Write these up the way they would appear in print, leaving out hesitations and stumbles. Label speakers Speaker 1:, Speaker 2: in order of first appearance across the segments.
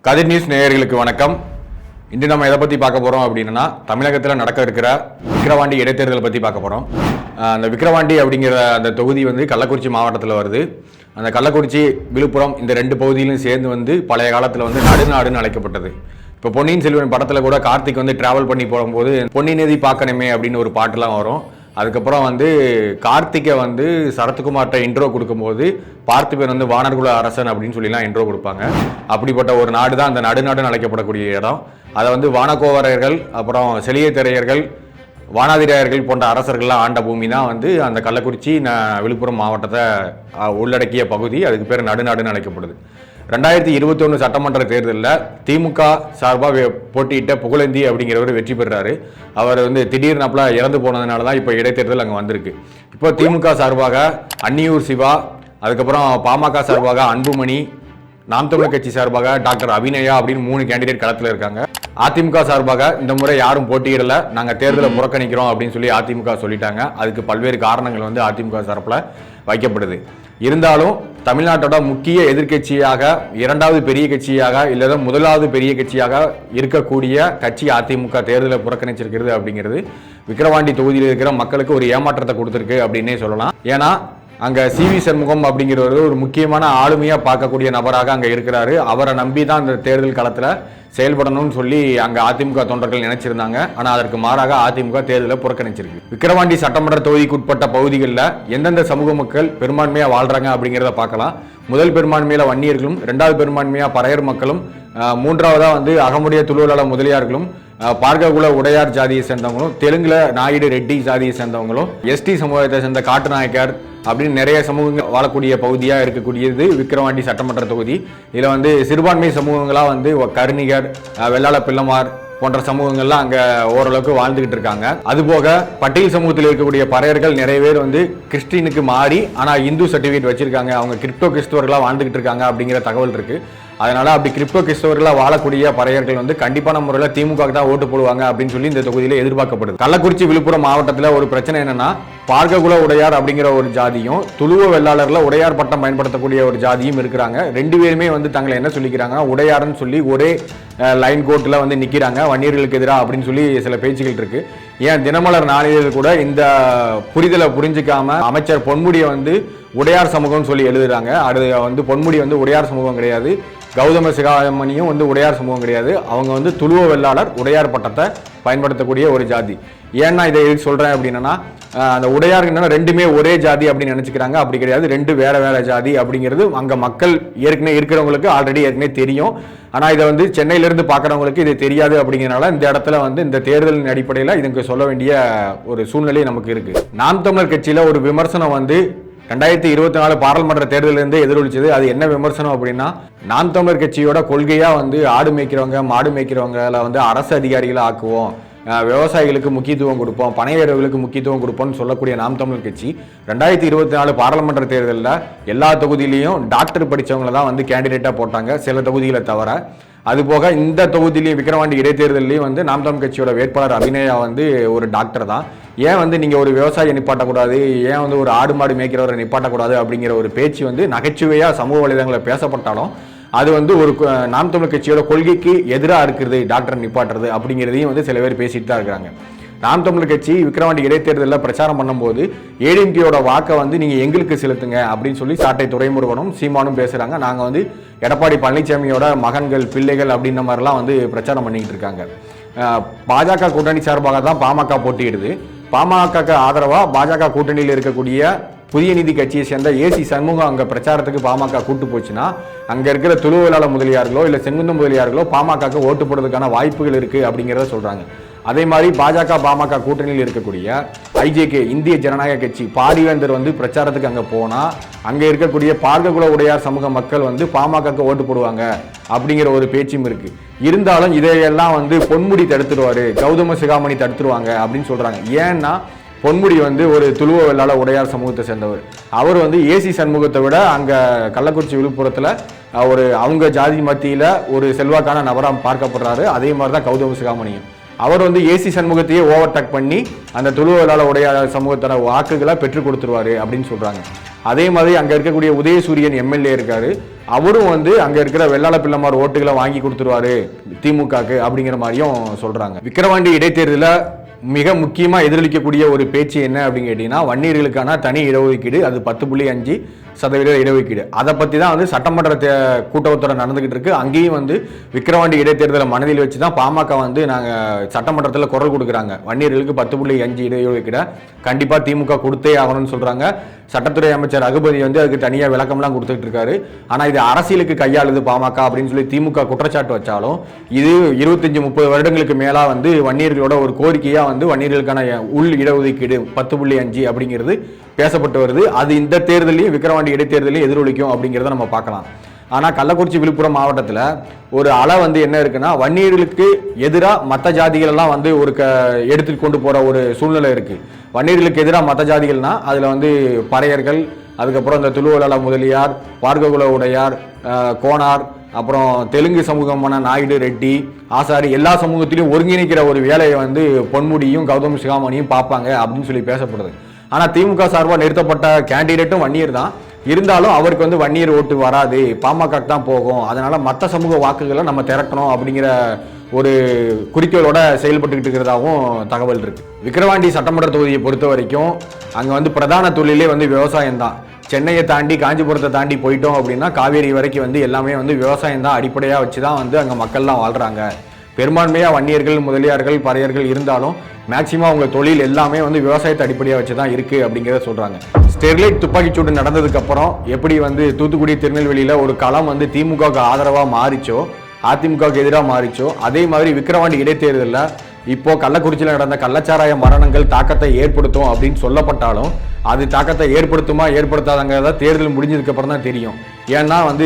Speaker 1: கதிர் news நேயர்களுக்கு வணக்கம். இன்று நம்ம எதை பற்றி பார்க்க போகிறோம் அப்படின்னா, தமிழகத்தில் நடக்க இருக்கிற விக்கிரவாண்டி இடைத்தேர்தலை பற்றி பார்க்க போகிறோம். அந்த விக்கிரவாண்டி அப்படிங்கிற அந்த தொகுதி கள்ளக்குறிச்சி மாவட்டத்தில் வருது. அந்த கள்ளக்குறிச்சி, விழுப்புரம் இந்த ரெண்டு பகுதியிலும் சேர்ந்து பழைய காலத்தில் நடுநாடுன்னு அழைக்கப்பட்டது. இப்போ பொன்னியின் செல்வன் படத்தில் கூட கார்த்திக் ட்ராவல் பண்ணி போகும்போது பொன்னி நதி பார்க்கணுமே அப்படின்னு ஒரு பாட்டுலாம் வரும். அதுக்கப்புறம் கார்த்திகை சரத்குமார்கிட்ட இன்ட்ரோ கொடுக்கும்போது பார்த்திபன் வானர்குல அரசன் அப்படின்னு சொல்லிலாம் இன்ட்ரோ கொடுப்பாங்க. அப்படிப்பட்ட ஒரு நாடு தான் அந்த நடுநாடுன்னு அழைக்கப்படக்கூடிய இடம். அதை வானகோவரர்கள், அப்புறம் செலியத்திரையர்கள், வானாதிராயர்கள் போன்ற அரசர்கள்லாம் ஆண்ட பூமி தான் அந்த கள்ளக்குறிச்சி விழுப்புரம் மாவட்டத்தை உள்ளடக்கிய பகுதி. அதுக்கு பேர் நடுநாடுன்னு அழைக்கப்படுது. 2021 சட்டமன்ற தேர்தலில் திமுக சார்பாக போட்டியிட்ட புகழேந்தி அப்படிங்கிறவர் வெற்றி பெறுறாரு. அவர் திடீர்னு இறந்து போனதுனால தான் இப்போ இடைத்தேர்தல் அங்கே வந்திருக்கு. இப்போ திமுக சார்பாக அன்னியூர் சிவா, அதுக்கப்புறம் பாமக சார்பாக அன்புமணி, நாம் தமிழர் கட்சி சார்பாக டாக்டர் அபிநயா அப்படின்னு 3 கேண்டிடேட் களத்தில் இருக்காங்க. அதிமுக சார்பாக இந்த முறை யாரும் போட்டியிடல, நாங்கள் தேர்தலை புறக்கணிக்கிறோம் அப்படின்னு சொல்லி அதிமுக சொல்லிட்டாங்க. அதுக்கு பல்வேறு காரணங்கள் அதிமுக தரப்பில் வைக்கப்படுது. இருந்தாலும் தமிழ்நாட்டோட முக்கிய எதிர்கட்சியாக, இரண்டாவது பெரிய கட்சியாக இல்லைன்னா முதலாவது பெரிய கட்சியாக இருக்கக்கூடிய கட்சி அதிமுக தேர்தலை புறக்கணிச்சிருக்கிறது அப்படிங்கிறது விக்கிரவாண்டி தொகுதியில் இருக்கிற மக்களுக்கு ஒரு ஏமாற்றத்தை கொடுத்துருக்கு அப்படின்னே சொல்லலாம். ஏன்னா அங்கே சிவி சண்முகம் அப்படிங்கிறவர் ஒரு முக்கியமான ஆளுமையாக பார்க்கக்கூடிய நபராக அங்கே இருக்கிறாரு. அவரை நம்பி தான் அந்த தேர்தல் களத்தில் செயல்படணும்னு சொல்லி அங்கே அதிமுக தொண்டர்கள் நினைச்சிருந்தாங்க. ஆனால் அதற்கு மாறாக அதிமுக தேர்தலை புறக்கணிச்சிருக்கு. விக்கிரவாண்டி சட்டமன்ற தொகுதிக்கு உட்பட்ட பகுதிகளில் எந்தெந்த சமூக மக்கள் பெரும்பான்மையாக வாழ்றாங்க அப்படிங்கிறத பார்க்கலாம். முதல் பெரும்பான்மையில வன்னியர்களும், 2வது பெரும்பான்மையாக பறையர் மக்களும், 3வதா அகமுடைய துளுவலாள முதலியார்களும், பார்ககுல உடையார் ஜாதியை சேர்ந்தவங்களும், தெலுங்குல நாயுடு ரெட்டி ஜாதியை சேர்ந்தவங்களும், எஸ்டி சமூகத்தை சேர்ந்த காட்டு நாயக்கர் அப்படின்னு நிறைய சமூகங்கள் வாழக்கூடிய பகுதியாக இருக்கக்கூடியது விக்கிரவாண்டி சட்டமன்ற தொகுதி. இதில் சிறுபான்மை சமூகங்களாக கருணிகர், வெள்ளாள பிள்ளமார் போன்ற சமூகங்கள்லாம் அங்கே ஓரளவுக்கு வாழ்ந்துகிட்டு இருக்காங்க. அதுபோக பட்டியல் சமூகத்தில் இருக்கக்கூடிய பறையர்கள் நிறைய பேர் கிறிஸ்டினுக்கு மாறி ஆனால் இந்து சர்டிஃபிகேட் வச்சிருக்காங்க. அவங்க கிரிப்டோ கிறிஸ்தவர்களாக வாழ்ந்துகிட்டு இருக்காங்க அப்படிங்கிற தகவல் இருக்கு. அதனால அப்படி கிரிப்டோ கிறிஸ்தவர்களாக வாழக்கூடிய பறையர்கள் கண்டிப்பான முறையில் திமுக தான் ஓட்டு போடுவாங்க அப்படின்னு சொல்லி இந்த தொகுதியில் எதிர்பார்க்கப்படுது. கள்ளக்குறிச்சி, விழுப்புரம் மாவட்டத்தில் ஒரு பிரச்சனை என்னன்னா, பார்ககுல உடையார் அப்படிங்கிற ஒரு ஜாதியும், துளுவ வெள்ளாளர்ல உடையார் பட்டம் பயன்படுத்தக்கூடிய ஒரு ஜாதியும் இருக்கிறாங்க. ரெண்டு பேருமே தங்களை என்ன சொல்லிக்கிறாங்க, உடையார்னு சொல்லி ஒரே லைன் கோட்டில் நிற்கிறாங்க வன்னியர்களுக்கு எதிராக அப்படின்னு சொல்லி சில பேச்சுகள் இருக்கு. ஏன் தினமலர் நாளிதழ் கூட இந்த புரிதலை புரிஞ்சிக்காம அமைச்சர் பொன்முடியை உடையார் சமூகம்னு சொல்லி எழுதுறாங்க. அது பொன்முடி உடையார் சமூகம் கிடையாது, கௌதம சிகாமணியும் உடையார் சமூகம் கிடையாது. அவங்க துளுவ வெள்ளாளர், உடையார் பட்டத்தை பயன்படுத்தக்கூடிய ஒரு ஜாதி. ஏன்னா இதை சொல்றேன் அப்படின்னா, அந்த உடையார்கள் ரெண்டுமே ஒரே ஜாதி அப்படின்னு நினைச்சுக்கிறாங்க. அப்படி கிடையாது, ரெண்டு வேற வேற ஜாதி அப்படிங்கிறது அங்க மக்கள் ஏற்கனவே இருக்கிறவங்களுக்கு ஆல்ரெடி ஏற்கனவே தெரியும். ஆனா இதை சென்னையிலிருந்து பார்க்குறவங்களுக்கு இது தெரியாது. அப்படிங்கிறனால இந்த இடத்துல இந்த தேர்தலின் அடிப்படையில் இதுக்கு சொல்ல வேண்டிய ஒரு சூழ்நிலை நமக்கு இருக்கு. நாம் தமிழர் கட்சியில ஒரு விமர்சனம் 2024 பாராளுமன்ற தேர்தலிலிருந்து எதிரொலிச்சது. அது என்ன விமர்சனம் அப்படின்னா, நாம் தமிழர் கட்சியோட கொள்கையா ஆடு மேய்க்கிறவங்க, மாடு மேய்க்கிறவங்களை அரசு அதிகாரிகளை ஆக்குவோம், விவசாயிகளுக்கு முக்கியத்துவம் கொடுப்போம், பனையர்களுக்கு முக்கியத்துவம் கொடுப்போம்னு சொல்லக்கூடிய நாம் தமிழர் கட்சி 2024 பாராளுமன்ற தேர்தலில் எல்லா தொகுதியிலையும் டாக்டர் படித்தவங்களை தான் கேண்டிடேட்டாக போட்டாங்க, சில தொகுதிகளை தவிர. அதுபோக இந்த தொகுதியிலையும் விக்கிரவாண்டி இடைத்தேர்தலையும் நாம் தமிழ் கட்சியோட வேட்பாளர் அபிநயா ஒரு டாக்டர் தான். ஏன் நீங்கள் ஒரு விவசாயியை நிப்பாட்டக்கூடாது, ஏன் ஒரு ஆடு மாடு மேய்க்கிறவரை நிப்பாட்டக்கூடாது அப்படிங்கிற ஒரு பேச்சு நகைச்சுவையாக சமூக வலைதளங்களில் பேசப்பட்டாலும் அது ஒரு நாம் தமிழ் கட்சியோட கொள்கைக்கு எதிராக இருக்கிறது டாக்டர் நிப்பாட்டுறது அப்படிங்கிறதையும் சில பேர் பேசிட்டு தான் இருக்கிறாங்க. நாம் தமிழர் கட்சி விக்கிரவாண்டி இடைத்தேர்தலில் பிரச்சாரம் பண்ணும்போது ஏடிஎம்கேயோட வாக்கை நீங்கள் எங்களுக்கு செலுத்துங்க அப்படின்னு சொல்லி சாட்டை துரைமுருகனும் சீமானும் பேசுகிறாங்க. நாங்கள் எடப்பாடி பழனிசாமியோட மகன்கள், பிள்ளைகள் அப்படின்ற மாதிரிலாம் பிரச்சாரம் பண்ணிக்கிட்டு இருக்காங்க. பாஜக கூட்டணி சார்பாக தான் பாமக போட்டியிடுது. பாமக ஆதரவாக பாஜக கூட்டணியில் இருக்கக்கூடிய புதிய நீதி கட்சியை சேர்ந்த ஏசி சண்முகம் அங்கே பிரச்சாரத்துக்கு பாமக கூட்டு போச்சுன்னா, அங்கே இருக்கிற துளுவலாள முதலியார்களோ இல்லை செங்குந்த முதலியார்களோ பாமக ஓட்டு போடுறதுக்கான வாய்ப்புகள் இருக்குது அப்படிங்கிறத சொல்கிறாங்க. அதே மாதிரி பாஜக பாமக கூட்டணியில் இருக்கக்கூடிய ஐஜேகே, இந்திய ஜனநாயக கட்சி, பாரிவேந்தர் பிரச்சாரத்துக்கு அங்கே போனால் அங்கே இருக்கக்கூடிய பார்ககுல உடையார் சமூக மக்கள் பாமக ஓட்டு போடுவாங்க அப்படிங்கிற ஒரு பேச்சும் இருக்கு. இருந்தாலும் இதையெல்லாம் பொன்முடி தடுத்துருவாரு, கௌதம சிகாமணி தடுத்துருவாங்க அப்படின்னு சொல்றாங்க. ஏன்னா பொன்முடி ஒரு துளுவ வெள்ளாள உடையார் சமூகத்தை சேர்ந்தவர். அவர் ஏசி சண்முகத்தை விட அங்க கள்ளக்குறிச்சி, விழுப்புரத்துல அவங்க ஜாதி மத்தியில ஒரு செல்வாக்கான நபராக பார்க்கப்படுறாரு. அதே மாதிரி தான் கௌதம சிகாமணியும். அவர் ஏசி சண்முகத்தையே ஓவர்டேக் பண்ணி அந்த துளுவலாள உடையார் சமூகத்தோட வாக்குகளை பெற்றுக் கொடுத்துருவாரு அப்படின்னு சொல்றாங்க. அதே மாதிரி அங்க இருக்கக்கூடிய உதயசூரியன் எம்எல்ஏ இருக்காரு, அவரும் வந்து அங்க இருக்கிற வெள்ளாள பிள்ளைமார் ஓட்டுகளை வாங்கி கொடுத்துருவாரு திமுகக்கு அப்படிங்கிற மாதிரியும் சொல்றாங்க. விக்கிரவாண்டி இடைத்தேர்தல மிக முக்கியமா எதிரொலிக்கக்கூடிய ஒரு பேச்சு என்ன அப்படின்னு கேட்டீங்கன்னா, வன்னியர்களுக்கான தனி இடஒதுக்கீடு, அது 10.5% இடஒதுக்கீடு. அதை பத்தி தான் வந்து சட்டமன்ற கூட்டத்தொடர் நடந்துகிட்டு இருக்கு. அங்கேயும் வந்து விக்கிரவாண்டி இடைத்தேர்தலை மனதில் வச்சு தான் பாமக வந்து நாங்க சட்டமன்றத்தில் குரல் கொடுக்குறாங்க. வன்னியர்களுக்கு 10.5 இடஒதுக்கீடு கண்டிப்பா திமுக கொடுத்தே ஆகணும்னு சொல்றாங்க. சட்டத்துறை அமைச்சர் ரகுபதி வந்து அதுக்கு தனியா விளக்கம்லாம் கொடுத்துட்டு இருக்காரு. ஆனா இது அரசியலுக்கு கையாளுது பாமக அப்படின்னு சொல்லி திமுக குற்றச்சாட்டு வச்சாலும், இது 25-30 வருடங்களுக்கு மேலா வந்து வன்னியர்களோட ஒரு கோரிக்கையா வந்து வன்னியர்களுக்கான உள் இடஒதுக்கீடு 10.5 அப்படிங்கிறது பேசப்பட்டு வருது. அது இந்த தேர்தலையும் விக்கிரவாண்டி இடைத்தேர்தலையும் எதிரொலிக்கும் அப்படிங்கிறத நம்ம பார்க்கலாம். ஆனா கள்ளக்குறிச்சி விழுப்புரம் மாவட்டத்தில் ஒரு அலை வந்து என்ன இருக்குன்னா, வன்னியர்களுக்கு எதிராக மற்ற ஜாதிகள் எல்லாம் வந்து ஒரு எடுத்துட்டு கொண்டு போற ஒரு சூழ்நிலை இருக்கு. வன்னியர்களுக்கு எதிராக மற்ற ஜாதிகள்னா அதுல வந்து பறையர்கள், அதுக்கப்புறம் இந்த துளுவலாள முதலியார், பார்ககுல உடையார், கோனார், அப்புறம் தெலுங்கு சமூகமான நாயுடு, ரெட்டி, ஆசாரி, எல்லா சமூகத்திலையும் ஒருங்கிணைக்கிற ஒரு வேலையை வந்து பொன்முடியும் கௌதம் சிகாமணியும் பார்ப்பாங்க அப்படின்னு சொல்லி பேசப்படுது. ஆனா திமுக சார்பாக நிறுத்தப்பட்ட கேண்டிடேட்டும் வன்னியர் தான். இருந்தாலும் அவருக்கு வந்து வன்னியர் ஓட்டு வராது, பாமக தான் போகும், அதனால மற்ற சமூக வாக்குகளை நம்ம திரட்டணும் அப்படிங்கிற ஒரு குறிக்கோளோட செயல்பட்டுக்கிட்டு இருக்கிறதாகவும் தகவல் இருக்கு. விக்கிரவாண்டி சட்டமன்ற தொகுதியை பொறுத்த வரைக்கும் அங்க வந்து பிரதான தொழிலே வந்து விவசாயம் தான். சென்னையை தாண்டி காஞ்சிபுரத்தை தாண்டி போயிட்டோம் அப்படின்னா காவேரி வரைக்கும் வந்து எல்லாமே வந்து விவசாயம் தான் அடிப்படையாக வச்சு தான் வந்து அங்கே மக்கள்லாம் வாழ்கிறாங்க. பெரும்பான்மையாக வன்னியர்கள், முதலியார்கள், பறையர்கள் இருந்தாலும் மேக்சிமம் அவங்க தொழில் எல்லாமே வந்து விவசாயத்தை அடிப்படையாக வச்சு தான் இருக்குது அப்படிங்கிறத சொல்கிறாங்க. ஸ்டெர்லைட் துப்பாக்கிச்சூடு நடந்ததுக்கப்புறம் எப்படி வந்து தூத்துக்குடி, திருநெல்வேலியில் ஒரு களம் வந்து திமுகவுக்கு ஆதரவாக மாறிச்சோ, அதிமுகவுக்கு எதிராக மாறிச்சோ, அதே மாதிரி விக்கிரவாண்டி இடைத்தேர்தலில் இப்போ கள்ளக்குறிச்சியில் நடந்த கள்ளச்சாராய மரணங்கள் தாக்கத்தை ஏற்படுத்தும் அப்படின்னு சொல்லப்பட்டாலும் அது தாக்கத்தை ஏற்படுத்துமா ஏற்படுத்தாதங்கிறத தேர்தல் முடிஞ்சதுக்கு அப்புறம் தான் தெரியும். ஏன்னா வந்து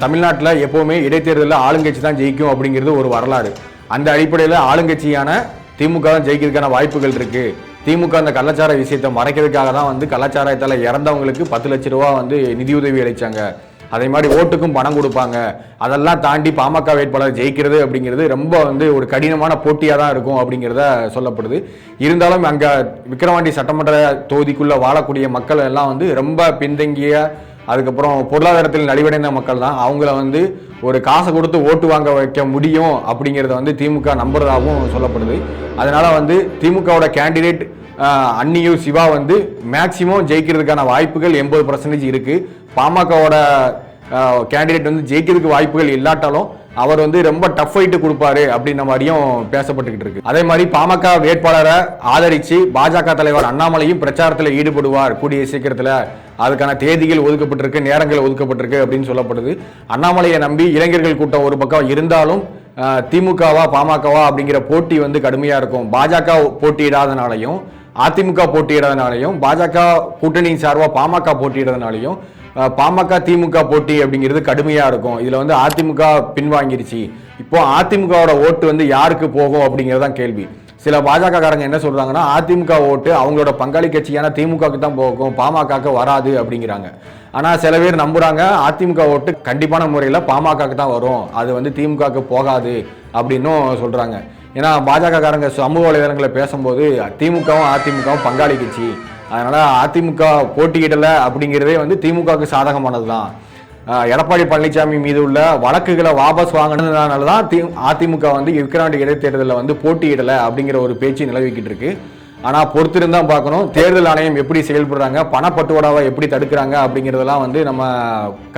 Speaker 1: தமிழ்நாட்டில் எப்போவுமே இடைத்தேர்தலில் ஆளுங்கட்சி தான் ஜெயிக்கும் அப்படிங்கிறது ஒரு வரலாறு. அந்த அடிப்படையில் ஆளுங்கட்சியான திமுக தான் ஜெயிக்கிறதுக்கான வாய்ப்புகள் இருக்கு. திமுக அந்த கள்ளச்சார விஷயத்தை மறைக்கிறதுக்காக தான் வந்து கள்ளச்சாராயத்தால் இறந்தவங்களுக்கு 10 லட்ச ரூபா வந்து நிதியுதவி அளிச்சாங்க. அதே மாதிரி ஓட்டுக்கும் பணம் கொடுப்பாங்க. அதெல்லாம் தாண்டி பாமக வேட்பாளர் ஜெயிக்கிறது அப்படிங்கிறது ரொம்ப வந்து ஒரு கடினமான போட்டியாக தான் இருக்கும் அப்படிங்கிறத சொல்லப்படுது. இருந்தாலும் அங்கே விக்கிரவாண்டி சட்டமன்ற தொகுதிக்குள்ள வாழக்கூடிய மக்கள் எல்லாம் வந்து ரொம்ப பின்தங்கிய, அதுக்கப்புறம் பொருளாதாரத்தில் நலிவடைந்த மக்கள் தான். அவங்கள வந்து ஒரு காசை கொடுத்து ஓட்டு வாங்க வைக்க முடியும் அப்படிங்கிறத வந்து திமுக நம்புறதாகவும் சொல்லப்படுது. அதனால வந்து திமுகவோட கேண்டிடேட் அன்னியூ சிவா வந்து மேக்சிமம் ஜெயிக்கிறதுக்கான வாய்ப்புகள் 80% இருக்கு. பாமகவோட கேண்டிடேட் வந்து ஜெயிக்கிறதுக்கு வாய்ப்புகள் இல்லாட்டாலும் அவர் வந்து ரொம்ப டஃப் ஃபைட்டு கொடுப்பாரு அப்படின்ற மாதிரியும் பேசப்பட்டுக்கிட்டு இருக்கு. அதே மாதிரி பாமக வேட்பாளரை ஆதரிச்சு பாஜக தலைவர் அண்ணாமலையும் பிரச்சாரத்தில் ஈடுபடுவார் கூடிய சீக்கிரத்தில். அதுக்கான தேதிகள் ஒதுக்கப்பட்டிருக்கு, நேரங்கள் ஒதுக்கப்பட்டிருக்கு அப்படின்னு சொல்லப்படுது. அண்ணாமலையை நம்பி இளைஞர்கள் கூட்டம் ஒரு பக்கம் இருந்தாலும் திமுகவா பாமகவா அப்படிங்கிற போட்டி வந்து கடுமையா இருக்கும். பாஜக போட்டியிடாதனாலையும் அதிமுக போட்டியிடாதனாலையும் பாஜக கூட்டணி சார்பா பாமக போட்டியிடாதனாலையும் பாமக திமுக போட்டி அப்படிங்கிறது கடுமையா இருக்கும். இதுல வந்து அதிமுக பின்வாங்கிருச்சு. இப்போ அதிமுகவோட ஓட்டு வந்து யாருக்கு போகும் அப்படிங்கறதான் கேள்வி. சில பாஜக காரங்க என்ன சொல்றாங்கன்னா, அதிமுக ஓட்டு அவங்களோட பங்காளி கட்சியான திமுகவுக்கு தான் போகும், பாமகக்கு வராது அப்படிங்கிறாங்க. ஆனா சில பேர் நம்புறாங்க அதிமுக ஓட்டு கண்டிப்பான முறையில் பாமகக்கு தான் வரும், அது வந்து திமுகவுக்கு போகாது அப்படின்னும் சொல்றாங்க. ஏன்னா பாஜக காரங்க சமூக வலைதளங்களில் பேசும்போது திமுகவும் அதிமுகவும் பங்காளி கட்சி, அதனால அதிமுக போட்டியிடலை அப்படிங்கிறதே வந்து திமுகவுக்கு சாதகமானது தான். எடப்பாடி பழனிசாமி மீது உள்ள வழக்குகளை வாபஸ் வாங்கினதுனால தான் அதிமுக வந்து விக்கிரவாண்டி இடைத்தேர்தலில் வந்து போட்டியிடலை அப்படிங்கிற ஒரு பேச்சு நிலவிக்கிட்டு இருக்கு. ஆனால் பொறுத்திருந்தான் பார்க்கணும் தேர்தல் ஆணையம் எப்படி செயல்படுறாங்க, பணப்பட்டுவாடாவை எப்படி தடுக்கிறாங்க அப்படிங்கிறதெல்லாம் வந்து நம்ம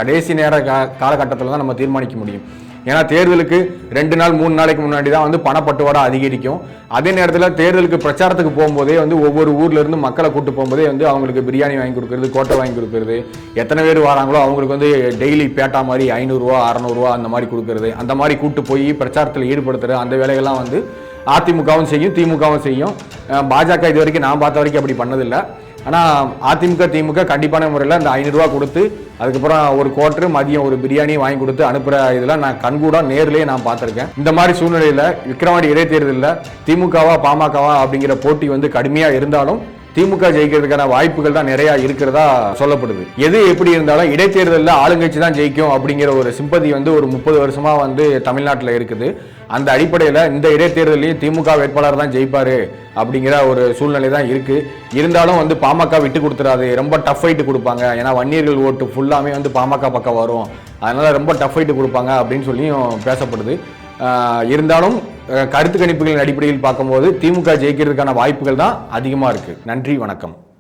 Speaker 1: கடைசி நேர காலகட்டத்தில் தான் நம்ம தீர்மானிக்க முடியும். ஏன்னா தேர்தலுக்கு 2 நாள் 3 நாளைக்கு முன்னாடி தான் வந்து பணப்பட்டுவாடா அதிகரிக்கும். அதே நேரத்தில் தேர்தலுக்கு பிரச்சாரத்துக்கு போகும்போதே வந்து ஒவ்வொரு ஊர்ல இருந்து மக்களை கூட்டு போகும்போதே வந்து அவங்களுக்கு பிரியாணி வாங்கி கொடுக்கறது, கோட்டை வாங்கி கொடுக்கறது, எத்தனை பேர் வராங்களோ அவங்களுக்கு வந்து டெய்லி பேட்டா மாதிரி 500 ரூபா 600 ரூபா அந்த மாதிரி கொடுக்கறது, அந்த மாதிரி கூட்டு போய் பிரச்சாரத்தில் ஈடுபடுத்துறது, அந்த வேலைகள்லாம் வந்து அதிமுகவும் செய்யும் திமுகவும் செய்யும். பாஜக இது வரைக்கும் நான் பார்த்த வரைக்கும் அப்படி பண்ணதில்லை. ஆனால் அதிமுக திமுக கண்டிப்பான முறையில் இந்த 500 ரூபா கொடுத்து அதுக்கப்புறம் ஒரு கோட்டரு மதியம் ஒரு பிரியாணி வாங்கி கொடுத்து அனுப்புகிற இதெல்லாம் நான் கண்கூட நேர்லேயே நான் பார்த்துருக்கேன். இந்த மாதிரி சூழ்நிலையில் விக்கிரவாண்டி இடைத்தேர்தலில் திமுகவா பாமகவா அப்படிங்கிற போட்டி வந்து கடுமையாக இருந்தாலும் திமுக ஜெயிக்கிறதுக்கான வாய்ப்புகள் தான் நிறைய இருக்கிறதா சொல்லப்படுது. எது எப்படி இருந்தாலும் இடைத்தேர்தலில் ஆளுங்கட்சி தான் ஜெயிக்கும் அப்படிங்கிற ஒரு சிம்பதி வந்து ஒரு 30 வருஷமா வந்து தமிழ்நாட்டில் இருக்குது. அந்த அடிப்படையில் இந்த இடைத்தேர்தலையும் திமுக வேட்பாளர் தான் ஜெயிப்பாரு அப்படிங்கிற ஒரு சூழ்நிலை தான் இருக்கு. இருந்தாலும் வந்து பாமக விட்டு கொடுத்துறாது, ரொம்ப டஃப் ஃபைட்டு கொடுப்பாங்க. ஏன்னா வன்னியர்கள் ஓட்டு ஃபுல்லாமே வந்து பாமக பக்கம் வரும், அதனால ரொம்ப டஃப் ஃபைட்டு கொடுப்பாங்க அப்படின்னு சொல்லியும் பேசப்படுது. இருந்தாலும் கருத்து கணிப்புகளின் அடிப்படையில் பார்க்கும்போது திமுக ஜெயிக்கிறதுக்கான வாய்ப்புகள் தான் அதிகமாக இருக்கு. நன்றி, வணக்கம்.